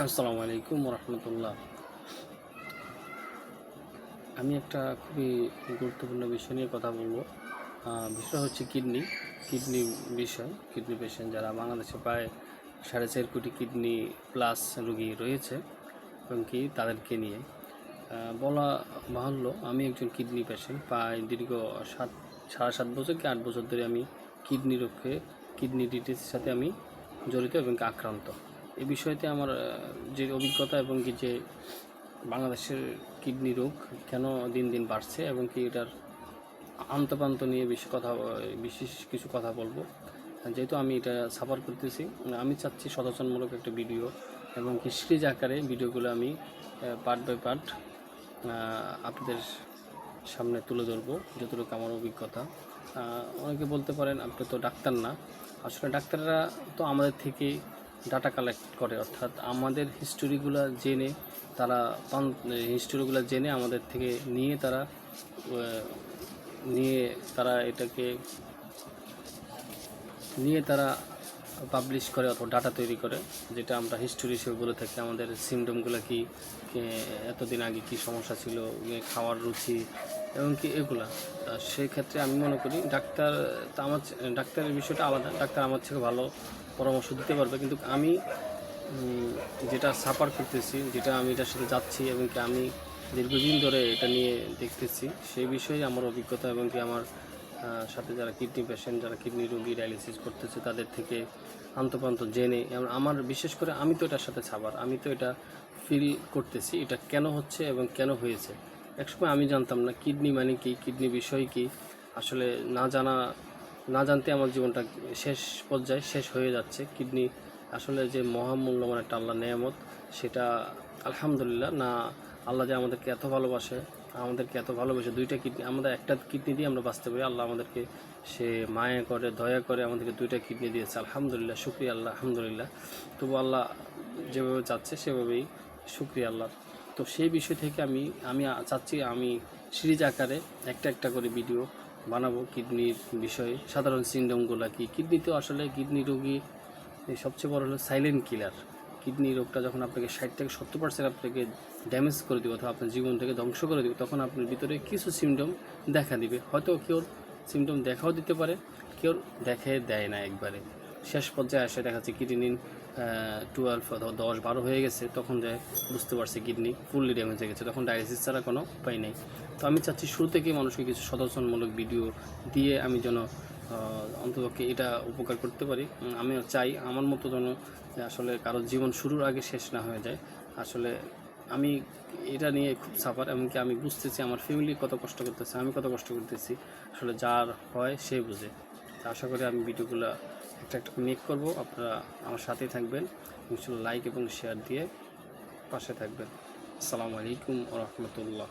আসসালামু আলাইকুম রহমতুল্লাহ। আমি একটা খুবই গুরুত্বপূর্ণ বিষয় নিয়ে কথা বলবো। বিষয় হচ্ছে কিডনি বিষয়। কিডনি পেশেন্ট যারা বাংলাদেশে প্রায় 4.5 কোটি কিডনি প্লাস রোগী রয়েছে এবং কি তাদেরকে নিয়ে বলা বাহুল্য, আমি একজন কিডনি পেশেন্ট। প্রায় দীর্ঘ 7.5 বছর কি 8 বছর ধরে আমি কিডনি ডিজিজের সাথে আমি জড়িত এবং আক্রান্ত। এই বিষয়তে আমার যে অভিজ্ঞতা এবং কি যে বাংলাদেশের কিডনি রোগ কেন দিন দিন বাড়ছে এবং কি এটার আন্তপান্ত নিয়ে বিশেষ কিছু কথা বলবো। যেহেতু আমি এটা সাফার করতেছি, আমি চাচ্ছি সচেতনমূলক একটা ভিডিও এবং কি সিরিজ আকারে ভিডিওগুলো আমি পার্ট বাই পার্ট আপনাদের সামনে তুলে ধরবো যতটুকু আমার অভিজ্ঞতা। অনেকে বলতে পারেন আপনি তো ডাক্তার না। আসলে ডাক্তাররা তো আমাদের থেকে ডাটা কালেক্ট করে, অর্থাৎ আমাদের হিস্টোরিগুলো জেনে আমাদের থেকে নিয়ে তারা পাবলিশ করে অথবা ডাটা তৈরি করে, যেটা আমরা হিস্টোরি হিসেবে বলে থাকি। আমাদের সিমটমগুলো কি, এতদিন আগে কি সমস্যা ছিল, খাওয়ার রুচি এবং কি এগুলা। সেই ক্ষেত্রে আমি মনে করি ডাক্তারের বিষয়টা আলাদা। ডাক্তার আমার থেকে ভালো পরামর্শ দিতে পারবে, কিন্তু আমি যেটা সাফার করতেছি, যেটা আমি এটার সাথে যাচ্ছি এবং কি আমি দীর্ঘদিন ধরে এটা নিয়ে দেখতেছি, সেই বিষয়ে আমার অভিজ্ঞতা এবং কি আমার সাথে যারা কিডনি পেশেন্ট, যারা কিডনি রোগী ডায়ালিসিস করতেছে তাদের থেকে আন্তপান্ত জেনে আমার বিশেষ করে আমি তো এটার সাথে সাফার, আমি তো এটা ফিল করতেছি এটা কেন হচ্ছে এবং কেন হয়েছে। একসময় আমি জানতাম না কিডনি মানে কি, কিডনি বিষয় কি। আসলে না জানতে আমার জীবনটা শেষ হয়ে যাচ্ছে। কিডনি আসলে যে মহামূল্যবান একটা আল্লাহ নেয়ামত, সেটা আলহামদুলিল্লাহ। না, আল্লাহ যে আমাদেরকে এত ভালোবাসে দুইটা কিডনি, আমাদের একটা কিডনি দিয়ে আমরা বাঁচতে পারি। আল্লাহ আমাদেরকে সে মায়া করে, দয়া করে আমাদেরকে দুইটা কিডনি দিয়েছে। আলহামদুলিল্লাহ, শুকরিয়া আল্লাহ, আলহামদুলিল্লাহ। তবু আল্লাহ যেভাবে চাচ্ছে সেভাবেই শুকরিয়া আল্লাহ। তো সেই বিষয় থেকে আমি চাচ্ছি আমি সিরিজ আকারে একটা করে ভিডিও বানাবো কিডনির বিষয়ে। সাধারণ সিমটমগুলো কি, কিডনিতেও আসলে কিডনি রোগী সবচেয়ে বড় হলো সাইলেন্ট কিলার। কিডনি রোগটা যখন আপনাকে 60 থেকে 70% আপনাকে ড্যামেজ করে দেবে অথবা আপনার জীবন থেকে ধ্বংস করে দেবে, তখন আপনার ভিতরে কিছু সিমটম দেখা দিবে। হয়তো কেউ সিমটম দেখাও দিতে পারে, কেউ দেখে দেয় না। একবারে শেষ পর্যায়ে আসে দেখা যাচ্ছে কিডনি 12 অথবা 10-12 হয়ে গেছে, তখন যায় বুঝতে পারছে কিডনি ফুললি ড্যামেজ হয়ে গেছে, তখন ডায়ালিসিস ছাড়া কোনো উপায় নেই। তো আমি চাচ্ছি শুরু থেকেই মানুষকে কিছু সচেতনমূলক ভিডিও দিয়ে আমি যেন অন্ততপক্ষে এটা উপকার করতে পারি। আমিও চাই আমার মতো যেন আসলে কারোর জীবন শুরুর আগে শেষ না হয়ে যায়। আসলে আমি এটা নিয়ে খুব সাফার, এমনকি আমি বুঝতেছি আমার ফ্যামিলি কত কষ্ট করতেছে, আমি কত কষ্ট করতেছি। আসলে যার হয় সে বুঝে। আশা করি আমি ভিডিওগুলো একটা মেক করব। আপনারা আমার সাথেই থাকবেন, ইনশাআল্লাহ লাইক এবং শেয়ার দিয়ে পাশে থাকবেন। আসসালামু আলাইকুম ওয়া রাহমাতুল্লাহ।